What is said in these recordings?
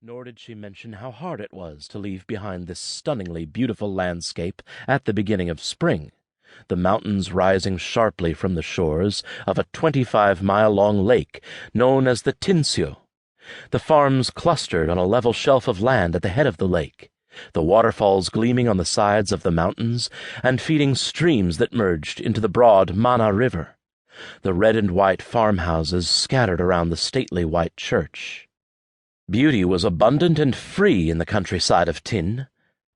Nor did she mention how hard it was to leave behind this stunningly beautiful landscape at the beginning of spring, the mountains rising sharply from the shores of a 25-mile-long lake known as the Tinsio, the farms clustered on a level shelf of land at the head of the lake, the waterfalls gleaming on the sides of the mountains and feeding streams that merged into the broad Mana River, the red and white farmhouses scattered around the stately white church. Beauty was abundant and free in the countryside of Tin,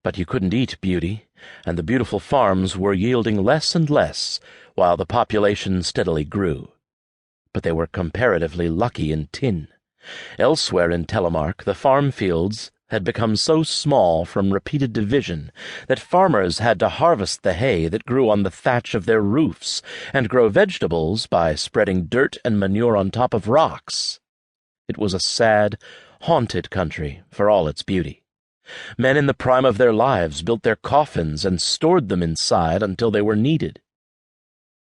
but you couldn't eat beauty, and the beautiful farms were yielding less and less while the population steadily grew. But they were comparatively lucky in Tin. Elsewhere in Telemark, the farm fields had become so small from repeated division that farmers had to harvest the hay that grew on the thatch of their roofs and grow vegetables by spreading dirt and manure on top of rocks. It was a sad, haunted country for all its beauty. Men in the prime of their lives built their coffins and stored them inside until they were needed.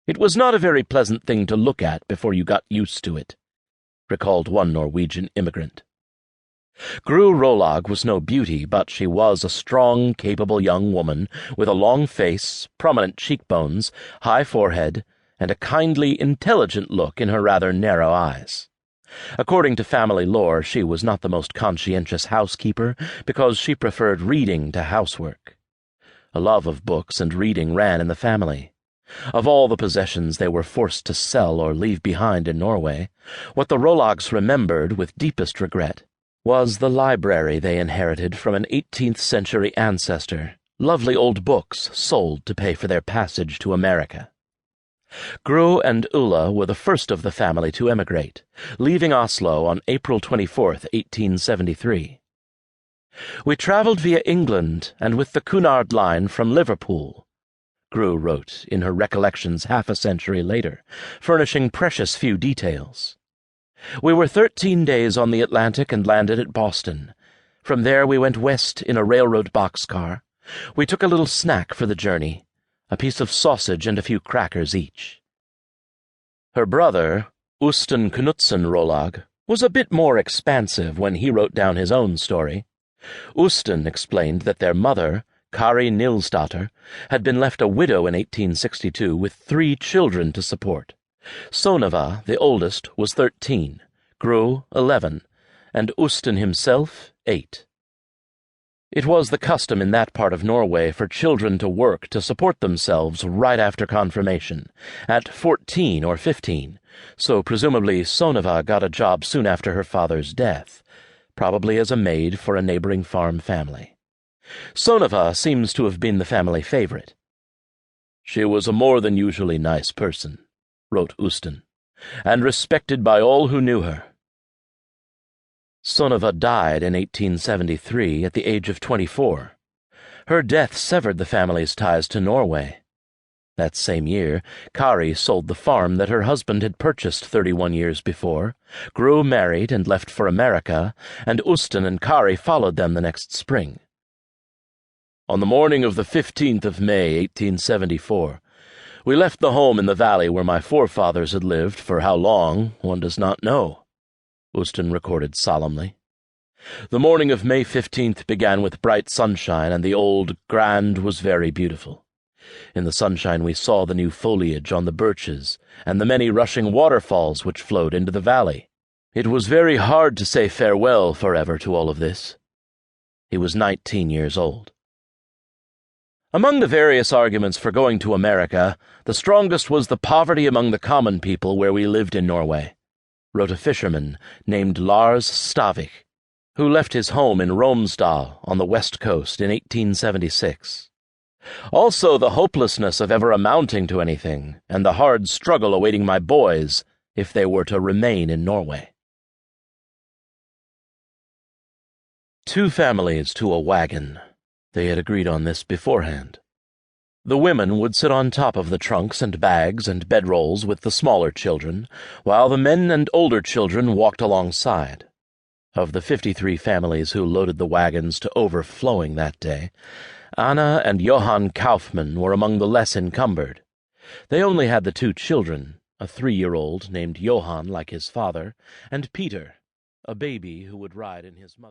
It was not a very pleasant thing to look at before you got used to it, recalled one Norwegian immigrant. Gru Rolag was no beauty, but she was a strong, capable young woman with a long face, prominent cheekbones, high forehead, and a kindly, intelligent look in her rather narrow eyes. According to family lore, she was not the most conscientious housekeeper because she preferred reading to housework. A love of books and reading ran in the family. Of all the possessions they were forced to sell or leave behind in Norway, what the Rolags remembered with deepest regret was the library they inherited from an 18th-century ancestor, lovely old books sold to pay for their passage to America. Gro and Ulla were the first of the family to emigrate, leaving Oslo on April 24, 1873. "We traveled via England and with the Cunard line from Liverpool," Gro wrote in her recollections half a century later, furnishing precious few details. "We were 13 days on the Atlantic and landed at Boston. From there we went west in a railroad boxcar. We took a little snack for the journey, a piece of sausage and a few crackers each." Her brother, Usten Knutsen Rolag, was a bit more expansive when he wrote down his own story. Usten explained that their mother, Kari Nilsdatter, had been left a widow in 1862 with 3 children to support. Sonava, the oldest, was 13, Gro 11, and Usten himself 8. It was the custom in that part of Norway for children to work to support themselves right after confirmation, at 14 or 15, so presumably Sonava got a job soon after her father's death, probably as a maid for a neighboring farm family. Sonava seems to have been the family favorite. "She was a more than usually nice person," wrote Usten, "and respected by all who knew her." Sonava died in 1873 at the age of 24. Her death severed the family's ties to Norway. That same year, Kari sold the farm that her husband had purchased 31 years before, Gro married and left for America, and Usten and Kari followed them the next spring. "On the morning of the 15th of May, 1874, we left the home in the valley where my forefathers had lived for how long, one does not know," Usten recorded solemnly. "The morning of May 15th began with bright sunshine, and the old Grand was very beautiful. In the sunshine we saw the new foliage on the birches and the many rushing waterfalls which flowed into the valley. It was very hard to say farewell forever to all of this." He was 19 years old. Among the various arguments for going to America, the strongest was the poverty among the common people where we lived in Norway, wrote a fisherman named Lars Stavik, who left his home in Romsdal on the west coast in 1876. "Also the hopelessness of ever amounting to anything, and the hard struggle awaiting my boys if they were to remain in Norway." 2 families to a wagon. They had agreed on this beforehand. The women would sit on top of the trunks and bags and bedrolls with the smaller children, while the men and older children walked alongside. Of the 53 families who loaded the wagons to overflowing that day, Anna and Johann Kaufmann were among the less encumbered. They only had the 2 children, a 3-year-old named Johann like his father, and Peter, a baby who would ride in his mother.